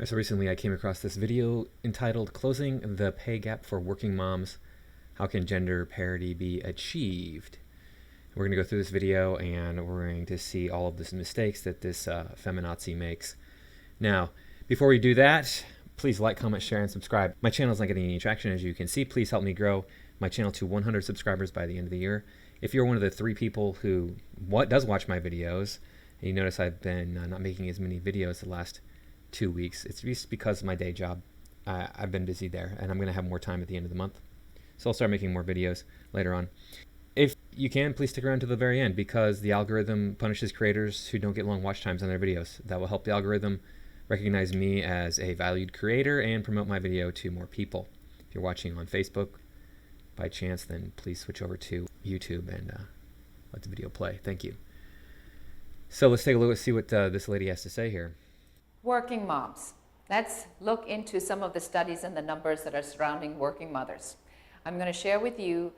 So recently I came across this video entitled Closing the Pay Gap for Working Moms. How can gender parity be achieved? We're going to go through this video and we're going to see all of the mistakes that this feminazi makes. Now, before we do that, please like, comment, share, and subscribe. My channel is not getting any traction, as you can see. Please help me grow my channel to 100 subscribers by the end of the year. If you're one of the 3 people who does watch my videos, and you notice I've been not making as many videos the last 2 weeks, it's just because of my day job. I've been busy there, and I'm going to have more time at the end of the month. So I'll start making more videos later on. If you can, please stick around to the very end, because the algorithm punishes creators who don't get long watch times on their videos. That will help the algorithm recognize me as a valued creator and promote my video to more people. If you're watching on Facebook by chance, then please switch over to YouTube and let the video play. Thank you. So let's take a look and see what this lady has to say here. Working moms. Let's look into some of the studies and the numbers that are surrounding working mothers. I'm going to share with you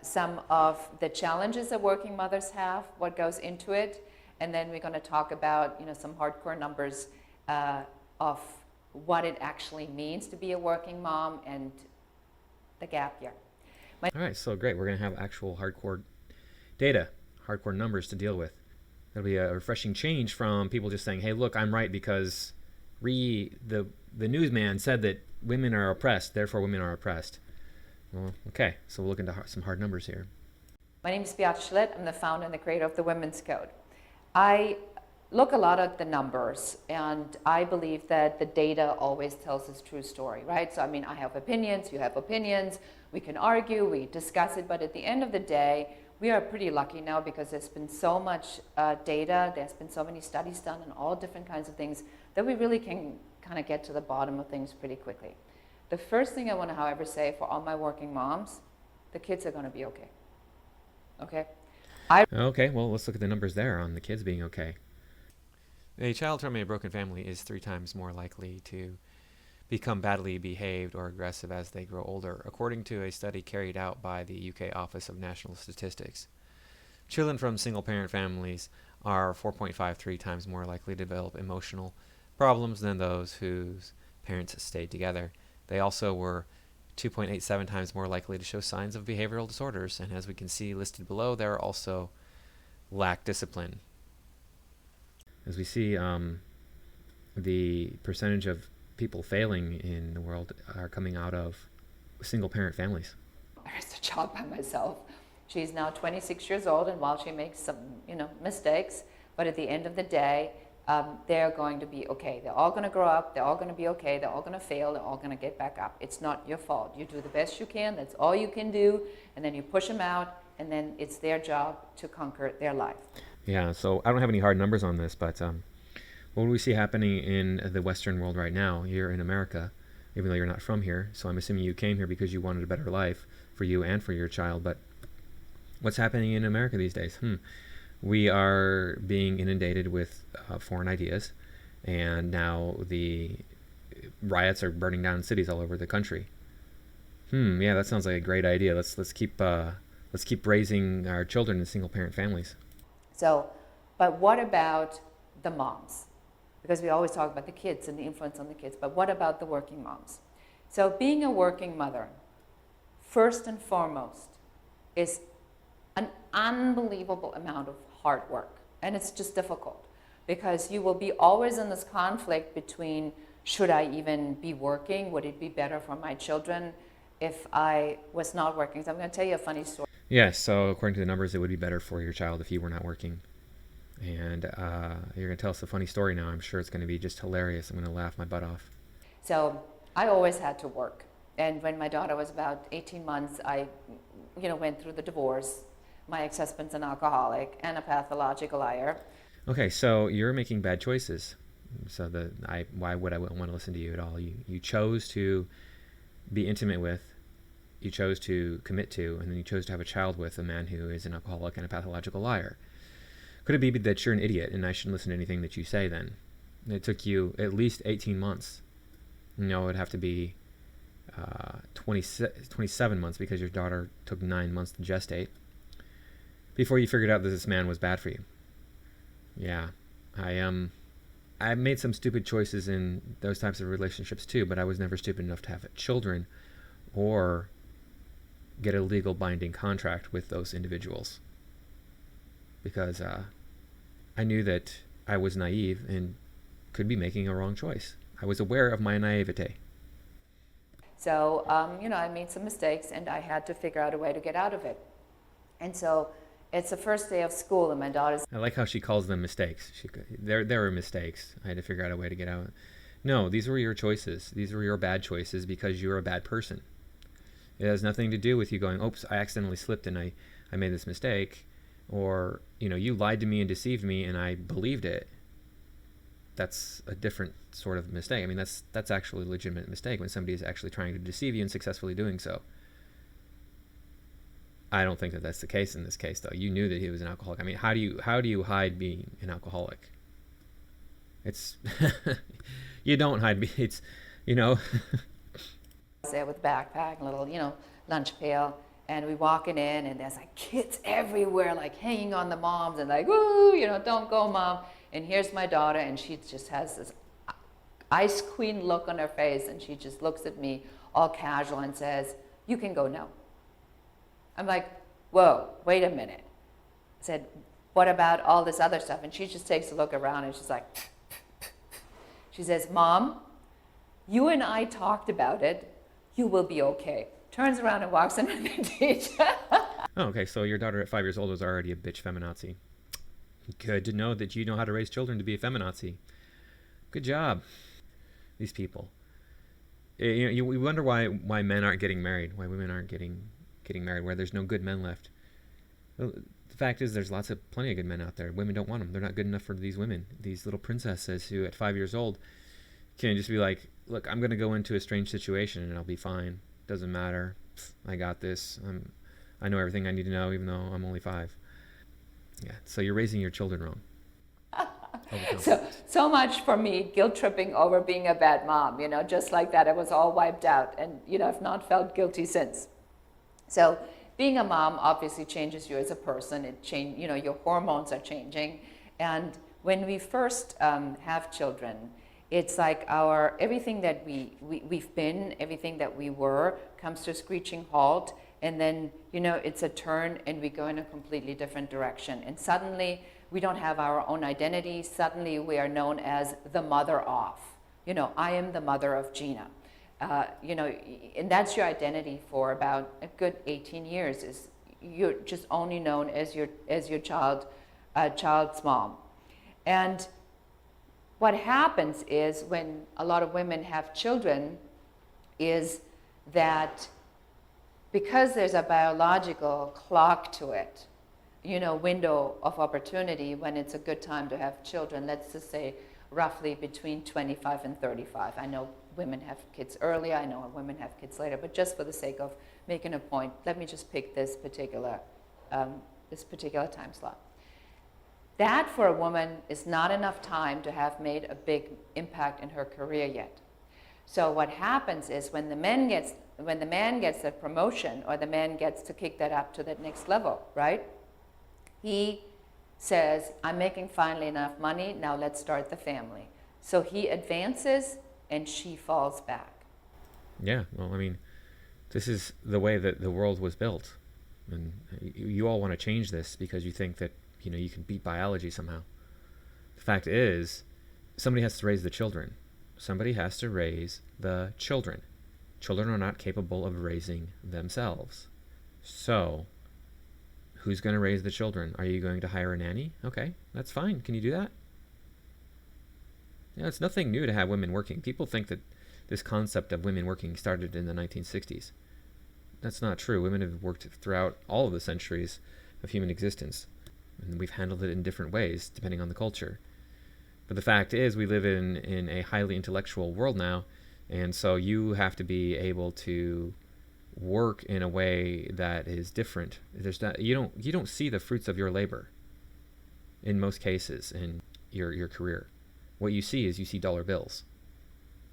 some of the challenges that working mothers have, what goes into it, and then we're going to talk about some hardcore numbers of what it actually means to be a working mom and the gap year. All right, so great. We're going to have actual hardcore data, hardcore numbers to deal with. That'll be a refreshing change from people just saying, hey, look, I'm right because the newsman said that women are oppressed, therefore women are oppressed. Well, okay, so we'll look into some hard numbers here. My name is Beate Schlitt. I'm the founder and the creator of the Women's Code. I look a lot at the numbers, and I believe that the data always tells its true story, right? So, I have opinions, you have opinions, we can argue, we discuss it, but at the end of the day, we are pretty lucky now because there's been so much data, there's been so many studies done on all different kinds of things that we really can kind of get to the bottom of things pretty quickly. The first thing I want to, however, say for all my working moms, the kids are going to be okay. Okay? Okay, well, let's look at the numbers there on the kids being okay. A child from a broken family is 3 times more likely to become badly behaved or aggressive as they grow older, according to a study carried out by the UK Office of National Statistics. Children from single-parent families are 4.53 times more likely to develop emotional problems than those whose parents stayed together. They also were 2.87 times more likely to show signs of behavioral disorders, and as we can see listed below, they also lack discipline. As we see, the percentage of people failing in the world are coming out of single-parent families. I raised a child by myself. She's now 26 years old, and while she makes some, mistakes, but at the end of the day, they're going to be okay. They're all going to grow up. They're all going to be okay. They're all going to fail. They're all going to get back up. It's not your fault. You do the best you can. That's all you can do, and then you push them out, and then it's their job to conquer their life. Yeah. So I don't have any hard numbers on this, but what do we see happening in the Western world right now, here in America, even though you're not from here? So I'm assuming you came here because you wanted a better life for you and for your child. But what's happening in America these days? We are being inundated with foreign ideas, and now the riots are burning down cities all over the country. Yeah, that sounds like a great idea. Let's keep raising our children in single-parent families. So, but what about the moms? Because we always talk about the kids and the influence on the kids, but what about the working moms? So being a working mother, first and foremost, is an unbelievable amount of hard work. And it's just difficult because you will be always in this conflict between, should I even be working? Would it be better for my children if I was not working? So I'm going to tell you a funny story. Yes, so according to the numbers, it would be better for your child if you were not working. And you're going to tell us a funny story now. I'm sure it's going to be just hilarious. I'm going to laugh my butt off. So I always had to work. And when my daughter was about 18 months, I went through the divorce. My ex-husband's an alcoholic and a pathological liar. Okay, so you're making bad choices. So why would I want to listen to you at all? You chose to be intimate with, you chose to commit to, and then you chose to have a child with a man who is an alcoholic and a pathological liar. Could it be that you're an idiot and I shouldn't listen to anything that you say then? It took you at least 18 months. No, it would have to be 27 months because your daughter took 9 months to gestate before you figured out that this man was bad for you. Yeah, I I made some stupid choices in those types of relationships too, but I was never stupid enough to have children or get a legal binding contract with those individuals, because I knew that I was naive and could be making a wrong choice. I was aware of my naivete. So, I made some mistakes and I had to figure out a way to get out of it. And so it's the first day of school and my daughter's... I like how she calls them mistakes. There were mistakes. I had to figure out a way to get out. No, these were your choices. These were your bad choices because you're a bad person. It has nothing to do with you going, oops, I accidentally slipped and I made this mistake. Or, you lied to me and deceived me and I believed it. That's a different sort of mistake. I mean, that's actually a legitimate mistake when somebody is actually trying to deceive you and successfully doing so. I don't think that that's the case in this case, though. You knew that he was an alcoholic. I mean, how do you hide being an alcoholic? It's you don't hide. It's there with backpack, and little lunch pail, and we walking in, and there's like kids everywhere, like hanging on the moms, and like, woo, don't go, mom. And here's my daughter, and she just has this ice queen look on her face, and she just looks at me all casual and says, "You can go now." I'm like, whoa, wait a minute. I said, what about all this other stuff? And she just takes a look around and she's like, she says, Mom, you and I talked about it. You will be okay. Turns around and walks into the teacher. Oh, okay. So your daughter at 5 years old was already a bitch feminazi. Good to know that you know how to raise children to be a feminazi. Good job. These people. We wonder why men aren't getting married, why women aren't getting married, where there's no good men left. Well, the fact is there's plenty of good men out there. Women don't want them. They're not good enough for these women, these little princesses who at 5 years old can just be like, look, I'm going to go into a strange situation and I'll be fine. Doesn't matter. I got this. I know everything I need to know, even though I'm only 5. Yeah, so you're raising your children wrong. So much for me guilt tripping over being a bad mom, just like that. It was all wiped out, and I've not felt guilty since. So being a mom obviously changes you as a person. Your hormones are changing. And when we first have children, it's like everything that we've been, everything that we were, comes to a screeching halt. And then, it's a turn and we go in a completely different direction. And suddenly we don't have our own identity. Suddenly we are known as the mother of. I am the mother of Gina. And that's your identity for about a good 18 years. Is you're just only known as your child's mom. And what happens is when a lot of women have children, is that because there's a biological clock to it, window of opportunity when it's a good time to have children. Let's just say roughly between 25 and 35. I know women have kids earlier, I know women have kids later, but just for the sake of making a point, let me just pick this particular time slot. That for a woman is not enough time to have made a big impact in her career yet. So what happens is when the man gets that promotion, or the man gets to kick that up to that next level, right? He says, I'm making finally enough money, now let's start the family. So he advances and she falls back. Yeah, well, I mean, this is the way that the world was built. And you all want to change this because you think that, you can beat biology somehow. The fact is, somebody has to raise the children. Somebody has to raise the children. Children are not capable of raising themselves. So, who's going to raise the children? Are you going to hire a nanny? Okay, that's fine. Can you do that? Yeah, it's nothing new to have women working. People think that this concept of women working started in the 1960s. That's not true. Women have worked throughout all of the centuries of human existence. And we've handled it in different ways, depending on the culture. But the fact is, we live in a highly intellectual world now, and so you have to be able to work in a way that is different. You don't see the fruits of your labor in most cases in your career. What you see is dollar bills.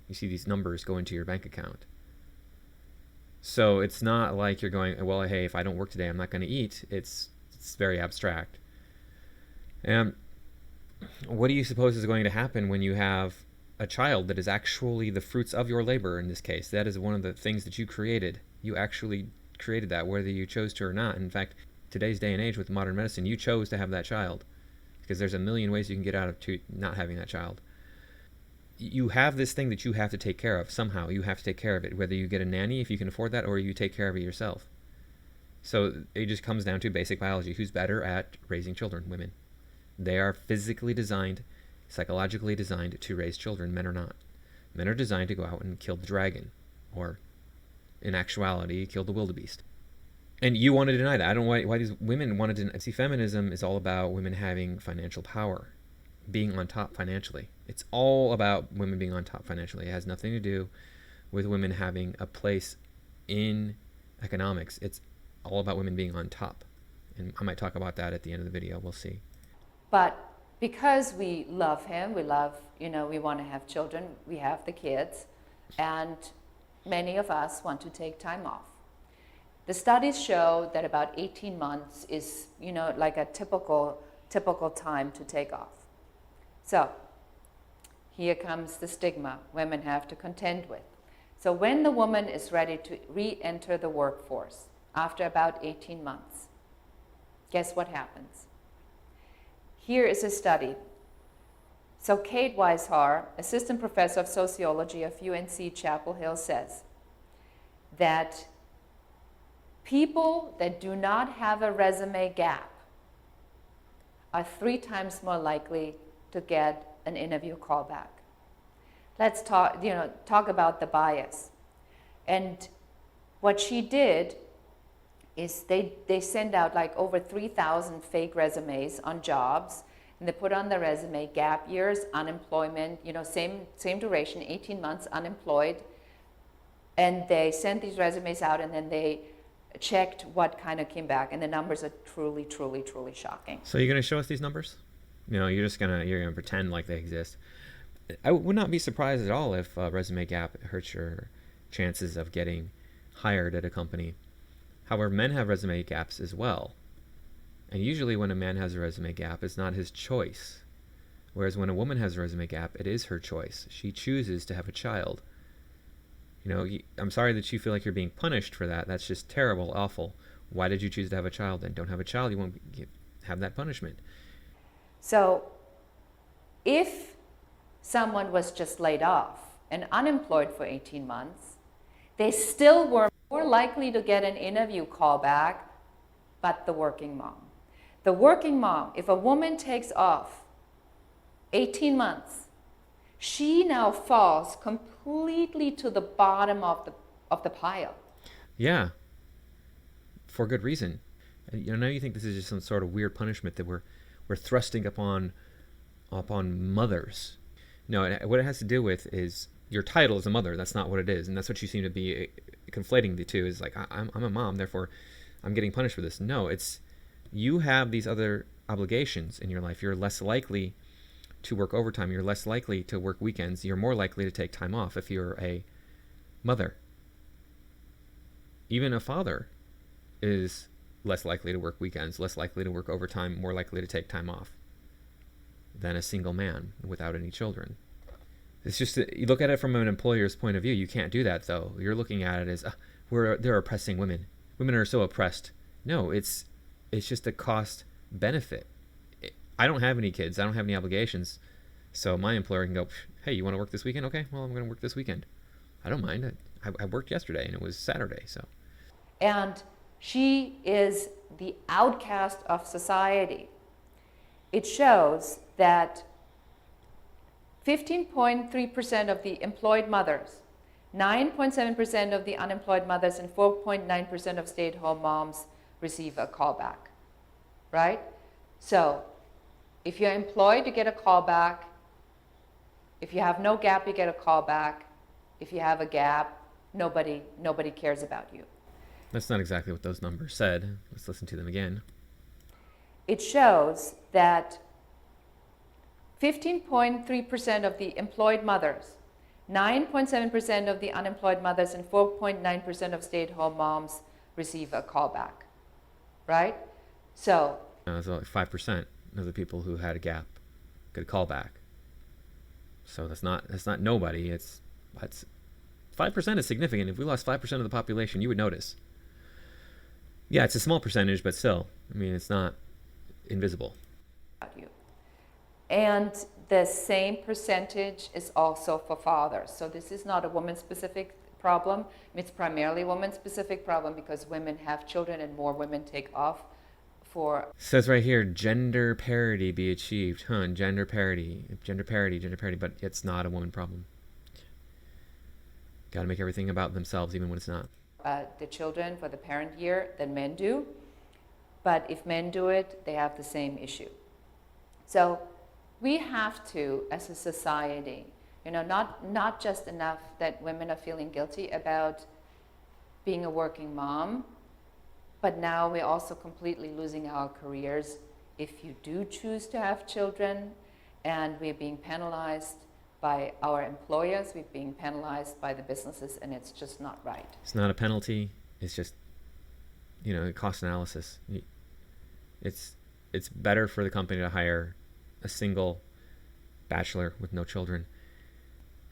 You see these numbers go into your bank account. So it's not like you're going, well, hey, if I don't work today, I'm not going to eat. It's very abstract. And What do you suppose is going to happen when you have a child that is actually the fruits of your labor in this case? That is one of the things that you created. You actually created that, whether you chose to or not. In fact, today's day and age with modern medicine, you chose to have that child because there's a million ways you can get out of not having that child. You have this thing that you have to take care of somehow. You have to take care of it, whether you get a nanny if you can afford that or you take care of it yourself. So it just comes down to basic biology. Who's better at raising children? Women. They are physically designed, psychologically designed to raise children. Men are not. Men are designed to go out and kill the dragon, or in actuality, kill the wildebeest. And you want to deny that. I don't know why these women want to deny. See, feminism is all about women having financial power, being on top financially. It's all about women being on top financially. It has nothing to do with women having a place in economics. It's all about women being on top. And I might talk about that at the end of the video. We'll see. But because we love him, we love, we want to have children, we have the kids, and many of us want to take time off. The studies show that about 18 months is, like a typical time to take off. So here comes the stigma women have to contend with. So when the woman is ready to re-enter the workforce after about 18 months, guess what happens? Here is a study. So Kate Weishauer, assistant professor of sociology of UNC Chapel Hill, says that people that do not have a resume gap are 3 times more likely to get an interview callback. Let's talk about the bias. And what she did is they send out like over 3,000 fake resumes on jobs, and they put on the resume gap years, unemployment, same duration, 18 months unemployed, and they sent these resumes out, and then they checked what kind of came back, and the numbers are truly, truly, truly shocking. So you're going to show us these numbers? You're gonna pretend like they exist. I would not be surprised at all if resume gap hurts your chances of getting hired at a company. However, men have resume gaps as well. And usually when a man has a resume gap, it's not his choice. Whereas when a woman has a resume gap, it is her choice. She chooses to have a child. I'm sorry that you feel like you're being punished for that. That's just terrible, awful. Why did you choose to have a child then? Don't have a child, you won't have that punishment. So if someone was just laid off and unemployed for 18 months, they still were more likely to get an interview call back, but the working mom. The working mom, if a woman takes off 18 months, she now falls completely to the bottom of the pile. Yeah, for good reason. And, now you think this is just some sort of weird punishment that we're thrusting upon mothers. No, what it has to do with is your title as a mother. That's not what it is, and that's what you seem to be conflating the two. Is like I'm a mom, therefore I'm getting punished for this. No, it's you have these other obligations in your life. You're less likely to work overtime. You're less likely to work weekends. You're more likely to take time off if you're a mother. Even a father is less likely to work weekends, less likely to work overtime, more likely to take time off than a single man without any children. It's just you look at it from an employer's point of view. You can't do that, though. You're looking at it as they're oppressing women. Women are so oppressed. No, it's just a cost benefit. I don't have any kids. I don't have any obligations. So my employer can go, hey, you want to work this weekend? Okay, well, I'm going to work this weekend. I don't mind. I worked yesterday, and it was Saturday. So. And she is the outcast of society. It shows that 15.3% of the employed mothers, 9.7% of the unemployed mothers, and 4.9% of stay-at-home moms receive a callback, right? So if you're employed, you get a callback. If you have no gap, you get a callback. If you have a gap, nobody cares about you. That's not exactly what those numbers said. Let's listen to them again. It shows that 15.3% of the employed mothers, 9.7% of the unemployed mothers, and 4.9% of stay-at-home moms receive a callback, right? So it's like 5% of the people who had a gap get a call back. So that's not nobody. It's 5% is significant. If we lost 5% of the population, you would notice. Yeah, it's a small percentage, but still, I mean, it's not invisible. And the same percentage is also for fathers. So this is not a woman-specific problem. It's primarily a woman-specific problem because women have children and more women take off for... Says right here, gender parity be achieved. Gender parity, but it's not a woman problem. Got to make everything about themselves even when it's not. The children for the parent year than men do. But if men do it, they have the same issue. So we have to, as a society, not just enough that women are feeling guilty about being a working mom, but now we're also completely losing our careers if you do choose to have children, and we're being penalized by our employers, we're being penalized by the businesses, and it's just not right. It's not a penalty. It's just, cost analysis. It's better for the company to hire a single bachelor with no children.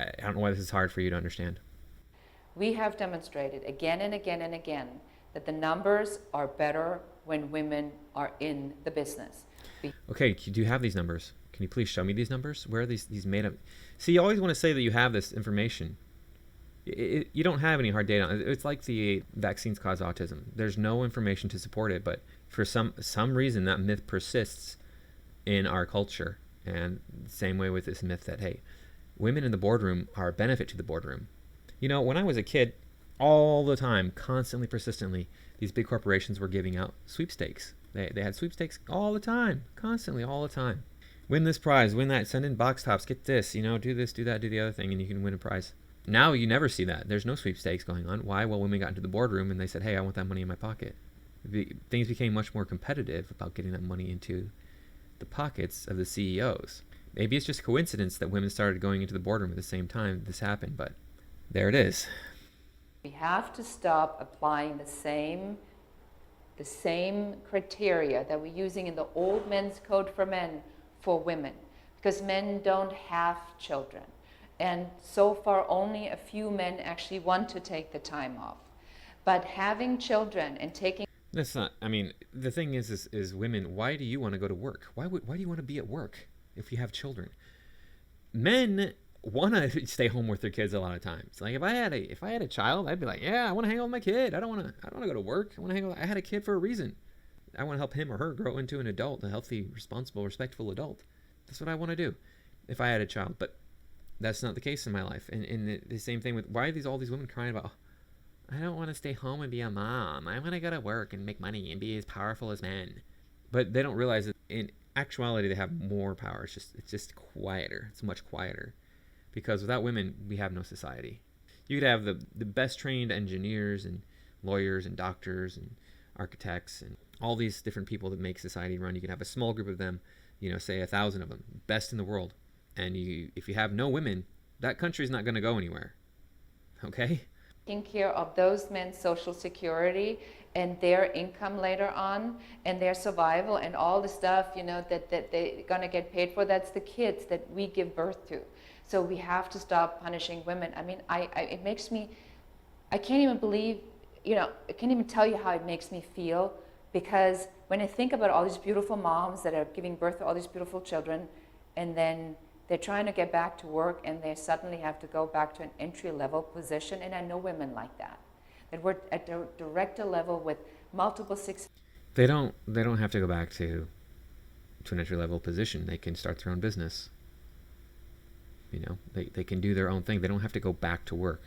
I don't know why this is hard for you to understand. We have demonstrated again and again and again that the numbers are better when women are in the business. Okay, do you have these numbers? Can you please show me these numbers? Where are these made up? See, you always want to say that you have this information. You don't have any hard data. It's like the vaccines cause autism. There's no information to support it, but for some reason that myth persists in our culture. And same way with this myth that, hey, women in the boardroom are a benefit to the boardroom. When I was a kid, all the time, constantly, persistently, these big corporations were giving out sweepstakes. They had sweepstakes all the time, constantly, all the time. Win this prize, win that, send in box tops, get this, do this, do that, do the other thing, and you can win a prize. Now you never see that. There's no sweepstakes going on. Why? Well, women got into the boardroom and they said, hey, I want that money in my pocket. Things became much more competitive about getting that money into the pockets of the CEOs. Maybe it's just coincidence that women started going into the boardroom at the same time this happened, but there it is. We have to stop applying the same criteria that we're using in the old men's code for men for women, because men don't have children. And so far, only a few men actually want to take the time off. But having children and taking... That's not, the thing is women, why do you want to go to work? Why do you want to be at work if you have children? Men want to stay home with their kids a lot of times. Like if I had a child, I'd be like, yeah, I want to hang out with my kid. I don't want to go to work. I had a kid for a reason. I want to help him or her grow into an adult, a healthy, responsible, respectful adult. That's what I want to do if I had a child. But that's not the case in my life. And the same thing with, why are all these women crying about, I don't want to stay home and be a mom. I want to go to work and make money and be as powerful as men. But they don't realize that in actuality they have more power. It's just quieter. It's much quieter. Because without women, we have no society. You could have the best trained engineers and lawyers and doctors and architects and all these different people that make society run. You can have a small group of them, say 1,000 of them, best in the world. And if you have no women, that country's not going to go anywhere. Okay? Taking care of those men's social security and their income later on and their survival and all the stuff, that they're going to get paid for, that's the kids that we give birth to. So we have to stop punishing women. It makes me, I can't even believe, I can't even tell you how it makes me feel, because when I think about all these beautiful moms that are giving birth to all these beautiful children, and then they're trying to get back to work and they suddenly have to go back to an entry-level position, and I know women like that work at the director level with multiple six. They don't have to go back to an entry-level position. They can start their own business. They can do their own thing. They don't have to go back to work.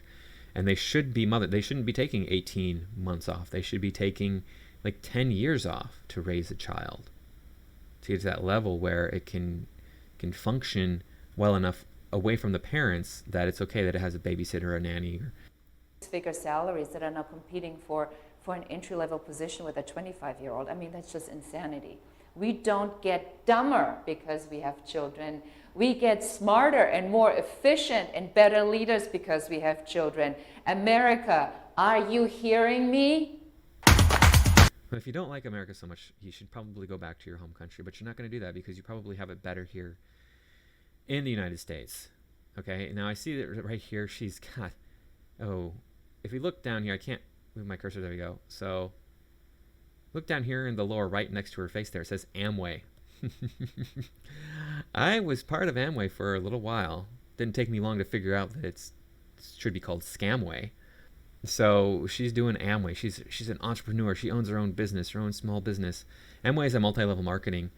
And they should be They shouldn't be taking 18 months off. They should be taking like 10 years off to raise a child, to get to that level where it can function well enough away from the parents that it's okay that it has a babysitter or a nanny. Figure salaries that are now competing for an entry-level position with a 25-year-old. That's just insanity. We don't get dumber because we have children. We get smarter and more efficient and better leaders because we have children. America, are you hearing me? If you don't like America so much, you should probably go back to your home country, but you're not going to do that because you probably have it better here in the United States. Okay, now I see that right here she's got, oh, if we look down here, I can't move my cursor, there we go. So look down here in the lower right next to her face there, it says Amway. I was part of Amway for a little while. Didn't take me long to figure out that it should be called Scamway. So she's doing Amway. She's an entrepreneur. She owns her own business, her own small business. Amway is a multi-level marketing.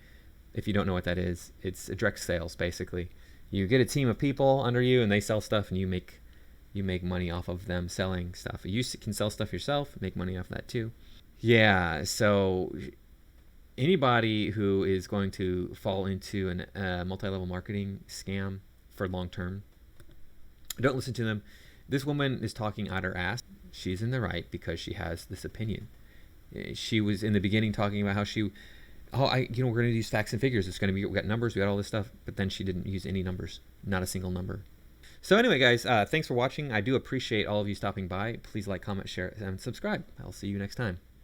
If you don't know what that is, it's a direct sales basically. You get a team of people under you, and they sell stuff, and you make money off of them selling stuff. You can sell stuff yourself, make money off that too. Yeah. So anybody who is going to fall into a multi-level marketing scam for long term, don't listen to them. This woman is talking out her ass. She's in the right because she has this opinion. She was in the beginning talking about how we're going to use facts and figures. It's going to be, we got numbers, we got all this stuff, but then she didn't use any numbers, not a single number. So anyway, guys, thanks for watching. I do appreciate all of you stopping by. Please like, comment, share, and subscribe. I'll see you next time.